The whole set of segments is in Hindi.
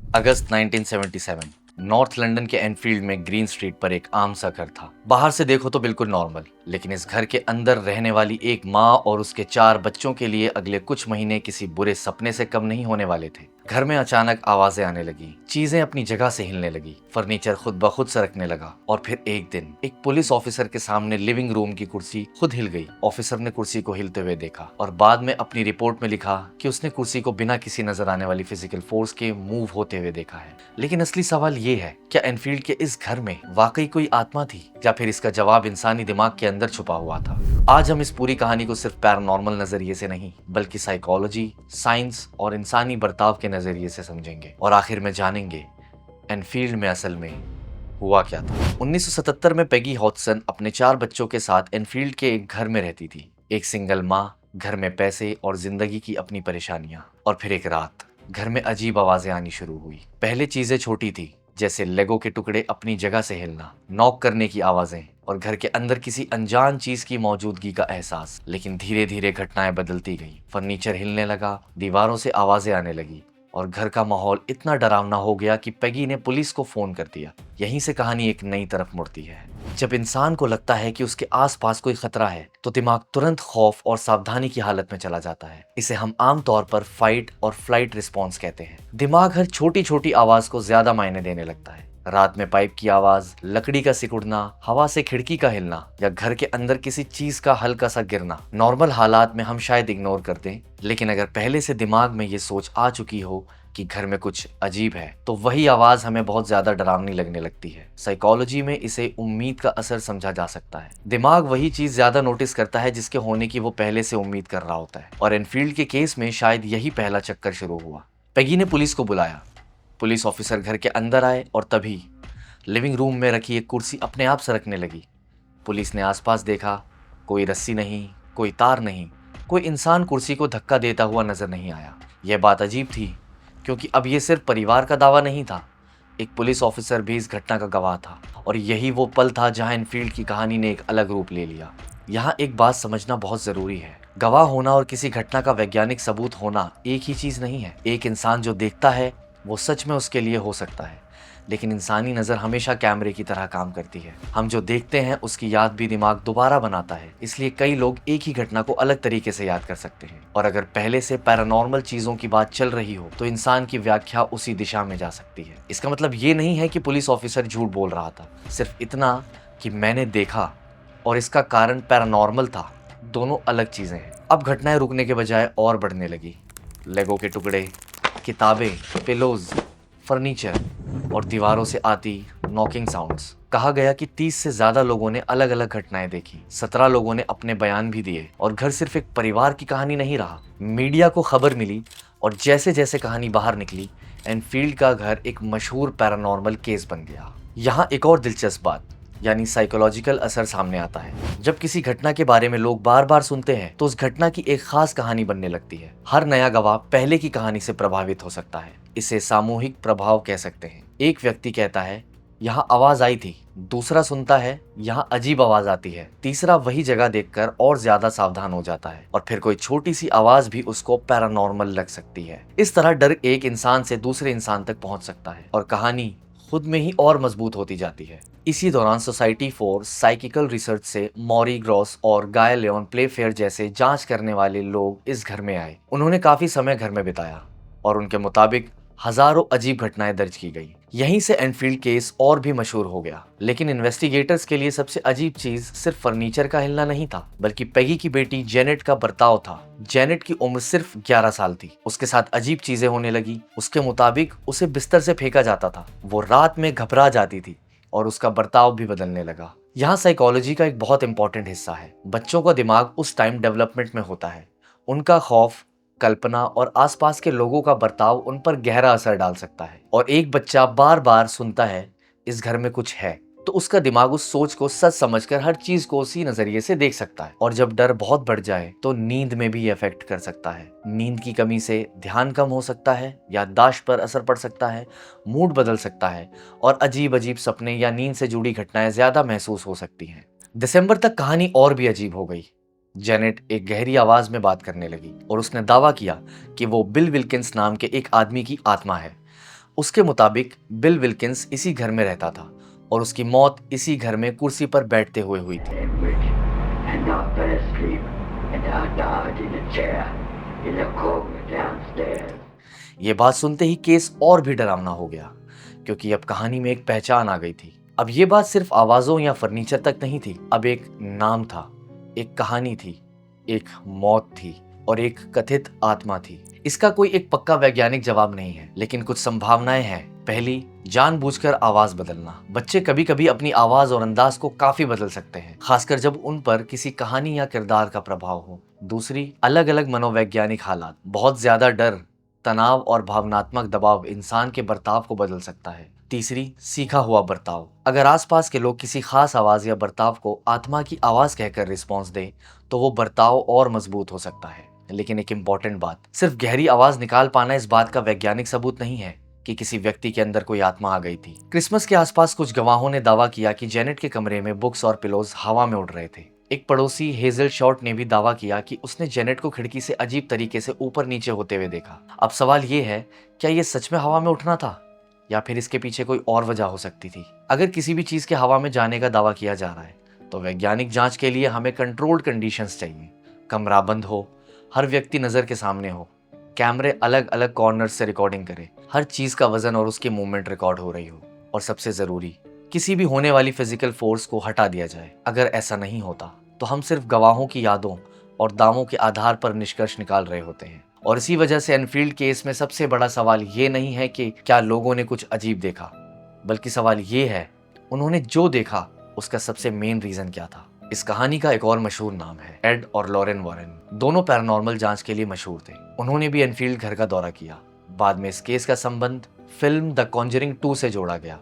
अगस्त 1977 नॉर्थ लंदन के एनफील्ड में ग्रीन स्ट्रीट पर एक आम सा घर था। बाहर से देखो तो बिल्कुल नॉर्मल, लेकिन इस घर के अंदर रहने वाली एक माँ और उसके 4 बच्चों के लिए अगले कुछ महीने किसी बुरे सपने से कम नहीं होने वाले थे। घर में अचानक आवाजें आने लगी, चीजें अपनी जगह से हिलने लगी, फर्नीचर खुद ब खुद सरकने लगा और फिर एक दिन एक पुलिस ऑफिसर के सामने लिविंग रूम की कुर्सी खुद हिल गई। ऑफिसर ने कुर्सी को हिलते हुए देखा और बाद में अपनी रिपोर्ट में लिखा कि उसने कुर्सी को बिना किसी नजर आने वाली फिजिकल फोर्स के मूव होते हुए देखा है। लेकिन असली सवाल ये है, क्या एनफील्ड के इस घर में वाकई कोई आत्मा थी या फिर इसका जवाब इंसानी दिमाग के अंदर छुपा हुआ था? आज हम इस पूरी कहानी को सिर्फ पैरानॉर्मल नजरिए से नहीं, बल्कि साइकोलॉजी, साइंस और इंसानी बर्ताव के नजरिए से समझेंगे और आखिर में जानेंगे एनफील्ड में असल में हुआ क्या था। 1977 में पेगी हॉडसन अपने 4 बच्चों के साथ एनफील्ड के एक घर में रहती थी। एक सिंगल माँ, घर में पैसे और जिंदगी की अपनी परेशानियां। और फिर एक रात घर में अजीब आवाजें आनी शुरू हुई। पहले चीजें छोटी थी, जैसे लेगो के टुकड़े अपनी जगह से हिलना, नॉक करने की आवाजें और घर के अंदर किसी अनजान चीज की मौजूदगी का एहसास। लेकिन धीरे धीरे घटनाएं बदलती गई। फर्नीचर हिलने लगा, दीवारों से आवाजें आने लगी और घर का माहौल इतना डरावना हो गया कि पेगी ने पुलिस को फोन कर दिया। यहीं से कहानी एक नई तरफ मुड़ती है। जब इंसान को लगता है कि उसके आसपास कोई खतरा है, तो दिमाग तुरंत खौफ और सावधानी की हालत में चला जाता है। इसे हम आमतौर पर फाइट और फ्लाइट रिस्पॉन्स कहते हैं। दिमाग हर छोटी छोटी आवाज को ज्यादा मायने देने लगता है। रात में पाइप की आवाज, लकड़ी का सिकुड़ना, हवा से खिड़की का हिलना या घर के अंदर किसी चीज का हल्का सा गिरना नॉर्मल हालात में हम शायद इग्नोर कर दें, लेकिन अगर पहले से दिमाग में ये सोच आ चुकी हो कि घर में कुछ अजीब है, तो वही आवाज हमें बहुत ज्यादा डरावनी लगने लगती है। साइकोलॉजी में इसे उम्मीद का असर समझा जा सकता है। दिमाग वही चीज ज्यादा नोटिस करता है जिसके होने की वो पहले से उम्मीद कर रहा होता है। और एनफील्ड के केस में शायद यही पहला चक्कर शुरू हुआ। पेगी ने पुलिस को बुलाया। पुलिस ऑफिसर घर के अंदर आए और तभी लिविंग रूम में रखी एक कुर्सी अपने आप सरकने लगी। पुलिस ने आसपास देखा, कोई रस्सी नहीं, कोई तार नहीं, कोई इंसान कुर्सी को धक्का देता हुआ नजर नहीं आया। यह बात अजीब थी, क्योंकि अब यह सिर्फ परिवार का दावा नहीं था, एक पुलिस ऑफिसर भी इस घटना का गवाह था। और यही वो पल था जहां एनफील्ड की कहानी ने एक अलग रूप ले लिया। यहाँ एक बात समझना बहुत जरूरी है, गवाह होना और किसी घटना का वैज्ञानिक सबूत होना एक ही चीज नहीं है। एक इंसान जो देखता है वो सच में उसके लिए हो सकता है, लेकिन इंसानी नज़र हमेशा कैमरे की तरह काम करती है। हम जो देखते हैं उसकी याद भी दिमाग दोबारा बनाता है। इसलिए कई लोग एक ही घटना को अलग तरीके से याद कर सकते हैं। और अगर पहले से पैरानॉर्मल चीज़ों की बात चल रही हो, तो इंसान की व्याख्या उसी दिशा में जा सकती है। इसका मतलब ये नहीं है कि पुलिस ऑफिसर झूठ बोल रहा था, सिर्फ इतना कि मैंने देखा और इसका कारण पैरानॉर्मल था। दोनों अलग चीज़ें हैं। अब घटनाएं रुकने के बजाय और बढ़ने लगी। लेगो के टुकड़े, किताबें, पिलोज, फर्नीचर और दीवारों से आती नॉकिंग साउंड्स। कहा गया कि 30 से ज्यादा लोगों ने अलग अलग घटनाएं देखी। 17 लोगों ने अपने बयान भी दिए और घर सिर्फ एक परिवार की कहानी नहीं रहा। मीडिया को खबर मिली और जैसे जैसे कहानी बाहर निकली, एनफील्ड का घर एक मशहूर पैरानॉर्मल केस बन गया। यहाँ एक और दिलचस्प बात, यानी साइकोलॉजिकल असर सामने आता है। जब किसी घटना के बारे में लोग बार बार सुनते हैं, तो उस घटना की एक खास कहानी बनने लगती है। हर नया गवाह पहले की कहानी से प्रभावित हो सकता है। इसे सामूहिक प्रभाव कह सकते हैं। एक व्यक्ति कहता है यहाँ आवाज आई थी, दूसरा सुनता है यहाँ अजीब आवाज आती है, तीसरा वही जगह देखकर और ज्यादा सावधान हो जाता है, और फिर कोई छोटी सी आवाज भी उसको पैरानॉर्मल लग सकती है। इस तरह डर एक इंसान से दूसरे इंसान तक पहुंच सकता है और कहानी खुद में ही और मजबूत होती जाती है। इसी दौरान सोसाइटी फॉर साइकिकल रिसर्च से मॉरी ग्रॉस और गाय लियोन प्लेफेयर जैसे जांच करने वाले लोग इस घर में आए। उन्होंने काफी समय घर में बिताया और उनके मुताबिक हजारों अजीब घटनाएं दर्ज की गई। यहीं से एनफील्ड केस और भी मशहूर हो गया। लेकिन इन्वेस्टिगेटर्स के लिए सबसे अजीब चीज सिर्फ फर्नीचर का हिलना नहीं था, बल्कि पेगी की बेटी जेनेट का बर्ताव था। जेनेट की उम्र सिर्फ 11 साल थी। उसके साथ अजीब चीजें होने लगी। उसके मुताबिक उसे बिस्तर से फेंका जाता था, वो रात में घबरा जाती थी और उसका बर्ताव भी बदलने लगा। यहाँ साइकोलॉजी का एक बहुत इंपॉर्टेंट हिस्सा है। बच्चों का दिमाग उस टाइम डेवलपमेंट में होता है। उनका खौफ, कल्पना और आसपास के लोगों का बर्ताव उन पर गहरा असर डाल सकता है। और एक बच्चा बार बार सुनता है इस घर में कुछ है, तो उसका दिमाग उस सोच को सच समझकर हर चीज को उसी नजरिए से देख सकता है। और जब डर बहुत बढ़ जाए, तो नींद में भी इफेक्ट कर सकता है। नींद की कमी से ध्यान कम हो सकता है, याददाश्त पर असर पड़ सकता है, मूड बदल सकता है और अजीब अजीब सपने या नींद से जुड़ी घटनाएं ज्यादा महसूस हो सकती हैं। दिसंबर तक कहानी और भी अजीब हो गई। जेनेट एक गहरी आवाज में बात करने लगी और उसने दावा किया कि वो बिल विल्किंस नाम के एक आदमी की आत्मा है। उसके मुताबिक बिल विल्किंस इसी घर में रहता था और उसकी मौत इसी घर में कुर्सी पर बैठते हुए हुई थी। and I fell asleep and I died in a chair in the corner downstairs. ये बात सुनते ही केस और भी डरावना हो गया, क्योंकि अब कहानी में एक पहचान आ गई थी। अब ये बात सिर्फ आवाजों या फर्नीचर तक नहीं थी, अब एक नाम था, एक कहानी थी, एक मौत थी और एक कथित आत्मा थी। इसका कोई एक पक्का वैज्ञानिक जवाब नहीं है, लेकिन कुछ संभावनाएं हैं। पहली, जानबूझकर आवाज बदलना। बच्चे कभी कभी अपनी आवाज और अंदाज को काफी बदल सकते हैं, खासकर जब उन पर किसी कहानी या किरदार का प्रभाव हो। दूसरी, अलग अलग मनोवैज्ञानिक हालात। बहुत ज्यादा डर, तनाव और भावनात्मक दबाव इंसान के बर्ताव को बदल सकता है। तीसरी, सीखा हुआ बर्ताव। अगर आसपास के लोग किसी खास आवाज या बर्ताव को आत्मा की आवाज कहकर रिस्पॉन्स दें, तो वो बर्ताव और मजबूत हो सकता है। लेकिन एक इम्पॉर्टेंट बात, सिर्फ गहरी आवाज निकाल पाना इस बात का वैज्ञानिक सबूत नहीं है कि किसी व्यक्ति के अंदर कोई आत्मा आ गई थी। क्रिसमस के आसपास कुछ गवाहों ने दावा किया कि जेनेट के कमरे में बुक्स और पिलोज हवा में उड़ रहे थे। एक पड़ोसी हेजल शॉर्ट ने भी दावा किया कि उसने जेनेट को खिड़की से अजीब तरीके से ऊपर नीचे होते हुए देखा। अब सवाल ये है, क्या ये सच में हवा में उठना था या फिर इसके पीछे कोई और वजह हो सकती थी? अगर किसी भी चीज के हवा में जाने का दावा किया जा रहा है, तो वैज्ञानिक जांच के लिए हमें कंट्रोल्ड कंडीशंस चाहिए। कमरा बंद हो, हर व्यक्ति नजर के सामने हो, कैमरे अलग अलग कॉर्नर से रिकॉर्डिंग करे, हर चीज का वजन और उसकी मूवमेंट रिकॉर्ड हो रही हो, और सबसे जरूरी, किसी भी होने वाली फिजिकल फोर्स को हटा दिया जाए। अगर ऐसा नहीं होता तो हम सिर्फ गवाहों की यादों और दावों के आधार पर निष्कर्ष निकाल रहे होते हैं। और इसी वजह से एनफील्ड केस में सबसे बड़ा सवाल ये नहीं है कि क्या लोगों ने कुछ अजीब देखा, बल्कि सवाल ये है, उन्होंने जो देखा उसका सबसे मेन रीजन क्या था। इस कहानी का एक और मशहूर नाम है एड और लॉरेन वॉरेन। दोनों पैरानॉर्मल जांच के लिए मशहूर थे। उन्होंने भी एनफील्ड घर का दौरा किया। बाद में इस केस का संबंध फिल्म द कॉन्जरिंग 2 से जोड़ा गया।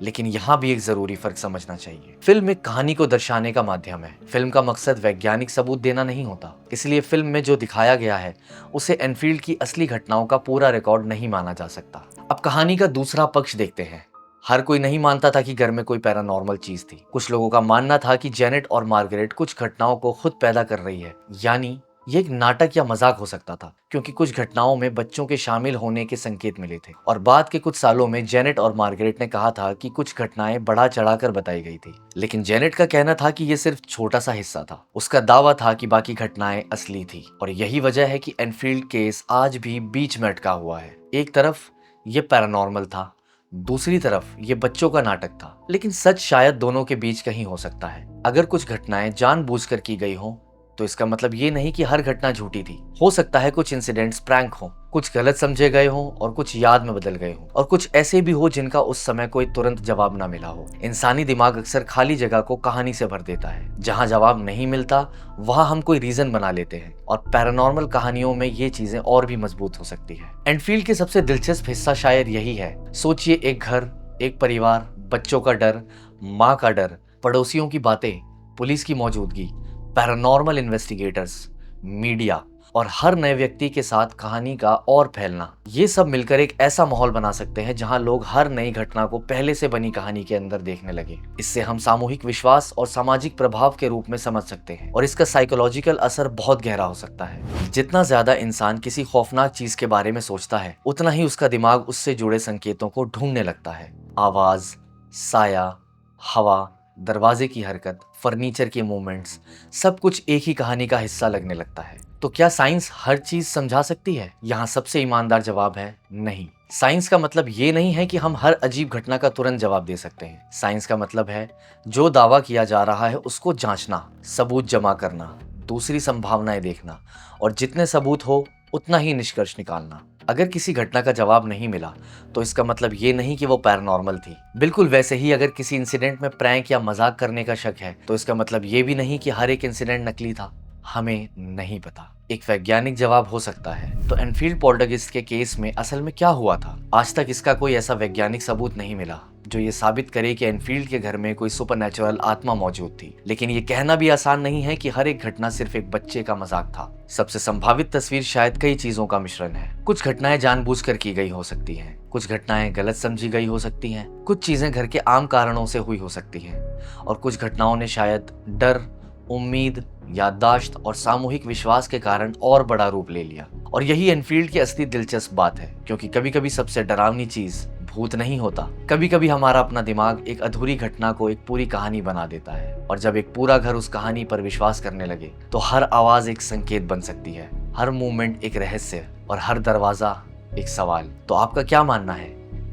लेकिन यहाँ भी एक जरूरी फर्क समझना चाहिए। फिल्म एक कहानी को दर्शाने का माध्यम है। फिल्म का मकसद वैज्ञानिक सबूत देना नहीं होता। इसलिए फिल्म में जो दिखाया गया है उसे एनफील्ड की असली घटनाओं का पूरा रिकॉर्ड नहीं माना जा सकता। अब कहानी का दूसरा पक्ष देखते हैं। हर कोई नहीं मानता था कि घर में कोई पैरानॉर्मल चीज थी। कुछ लोगों का मानना था कि जेनेट और मार्गरेट कुछ घटनाओं को खुद पैदा कर रही है, यानी ये एक नाटक या मजाक हो सकता था, क्योंकि कुछ घटनाओं में बच्चों के शामिल होने के संकेत मिले थे। और बाद के कुछ सालों में जेनेट और मार्गरेट ने कहा था कि कुछ घटनाएं बढ़ा चढ़ाकर बताई गई थी। लेकिन जेनेट का कहना था कि ये सिर्फ छोटा सा हिस्सा था। उसका दावा था कि बाकी घटनाएं असली थी। और यही वजह है कि एनफील्ड केस आज भी बीच में अटका हुआ है। एक तरफ ये पैरानॉर्मल था, दूसरी तरफ ये बच्चों का नाटक था। लेकिन सच शायद दोनों के बीच कहीं हो सकता है। अगर कुछ घटनाएं जानबूझकर की गई हो, तो इसका मतलब ये नहीं कि हर घटना झूठी थी। हो सकता है कुछ इंसिडेंट्स प्रैंक हो, कुछ गलत समझे गए हो और कुछ याद में बदल गए हो, और कुछ ऐसे भी हो जिनका उस समय कोई तुरंत जवाब ना मिला हो। इंसानी दिमाग अक्सर खाली जगह को कहानी से भर देता है। जहां जवाब नहीं मिलता वहां हम कोई रीजन बना लेते हैं, और पैरानॉर्मल कहानियों में ये चीजें और भी मजबूत हो सकती है। एनफील्ड के सबसे दिलचस्प हिस्सा शायद यही है। सोचिए, एक घर, एक परिवार, बच्चों का डर, माँ का डर, पड़ोसियों की बातें, पुलिस की मौजूदगी, पैरानॉर्मल इन्वेस्टिगेटर्स, मीडिया और हर नए व्यक्ति के साथ कहानी का और फैलना। ये सब मिलकर एक ऐसा माहौल बना सकते हैं जहां लोग हर नई घटना को पहले से बनी कहानी के अंदर देखने लगे। इससे हम सामूहिक विश्वास और सामाजिक प्रभाव के रूप में समझ सकते हैं, और इसका साइकोलॉजिकल असर बहुत गहरा हो सकता है। जितना ज्यादा इंसान किसी खौफनाक चीज के बारे में सोचता है, उतना ही उसका दिमाग उससे जुड़े संकेतों को ढूंढने लगता है। आवाज, साया, हवा, दरवाजे की हरकत, फर्नीचर के मूवमेंट्स, सब कुछ एक ही कहानी का हिस्सा लगने लगता है। तो क्या साइंस हर चीज समझा सकती है? यहाँ सबसे ईमानदार जवाब है नहीं। साइंस का मतलब ये नहीं है कि हम हर अजीब घटना का तुरंत जवाब दे सकते हैं। साइंस का मतलब है जो दावा किया जा रहा है उसको जांचना, सबूत जमा करना, दूसरी संभावनाएं देखना, और जितने सबूत हो उतना ही निष्कर्ष निकालना। अगर किसी घटना का जवाब नहीं मिला तो इसका मतलब ये नहीं कि वो पैरानॉर्मल थी। बिल्कुल वैसे ही अगर किसी इंसिडेंट में प्रैंक या मजाक करने का शक है, तो इसका मतलब ये भी नहीं कि हर एक इंसिडेंट नकली था। हमें नहीं पता। एक वैज्ञानिक जवाब हो सकता है। तो एनफील्ड पोल्टरगेस्ट के केस में असल में क्या हुआ था? आज तक इसका कोई ऐसा वैज्ञानिक सबूत नहीं मिला जो ये साबित करे कि एनफील्ड के घर में कोई सुपरनैचुरल आत्मा मौजूद थी। लेकिन ये कहना भी आसान नहीं है कि हर एक घटना सिर्फ एक बच्चे का मजाक था। सबसे संभावित तस्वीर शायद कई चीजों का मिश्रण है। कुछ घटनाएं जानबूझकर की गई हो सकती हैं, कुछ घटनाएं गलत समझी गई हो सकती हैं, कुछ चीजें घर के आम कारणों से हुई हो सकती हैं, और कुछ घटनाओं ने शायद डर, उम्मीद, याददाश्त और सामूहिक विश्वास के कारण और बड़ा रूप ले लिया। और यही एनफील्ड की असली दिलचस्प बात है, क्योंकि कभी कभी सबसे डरावनी चीज भूत नहीं होता। कभी कभी हमारा अपना दिमाग एक अधूरी घटना को एक पूरी कहानी बना देता है, और जब एक पूरा घर उस कहानी पर विश्वास करने लगे तो हर आवाज एक संकेत बन सकती है, हर मूवमेंट एक रहस्य और हर दरवाजा एक सवाल। तो आपका क्या मानना है?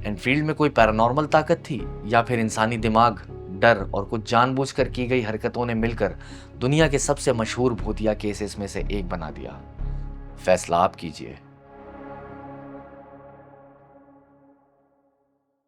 एनफील्ड में कोई पैरानॉर्मल ताकत थी, या फिर इंसानी दिमाग, डर और कुछ जानबूझकर की गई हरकतों ने मिलकर दुनिया के सबसे मशहूर भूतिया केसेस में से एक बना दिया? फैसला आप कीजिए।